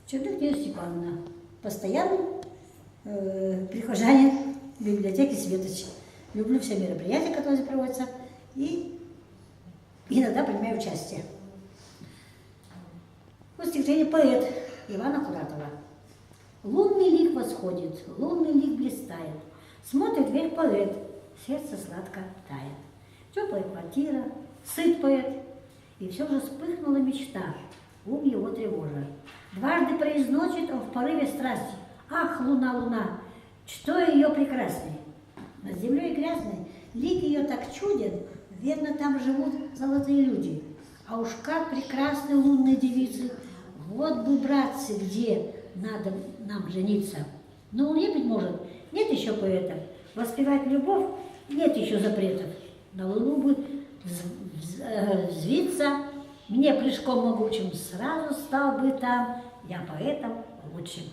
Чудык Степановна, постоянный прихожанин библиотеки Светоч. Люблю все мероприятия, которые здесь проводятся, и иногда принимаю участие. Вот стихотворение поэт Ивана Куратова. Лунный лик восходит, лунный лик блистает, смотрит вверх поэт, сердце сладко тает. Теплая квартира, сыт поэт, и все же вспыхнула мечта, ум его тревожа. Дважды произносит он в порыве страсти: ах, луна, луна, что ее прекрасней! Над землей грязной лик ее так чуден, верно, там живут золотые люди. А уж как прекрасны лунные девицы! Вот бы, братцы, где надо нам жениться. На луне, быть может, нет еще поэтов. Воспевать любовь нет еще запретов. На луну бы взвиться мне прыжком могучим, сразу стал бы там я поэтом лучшим.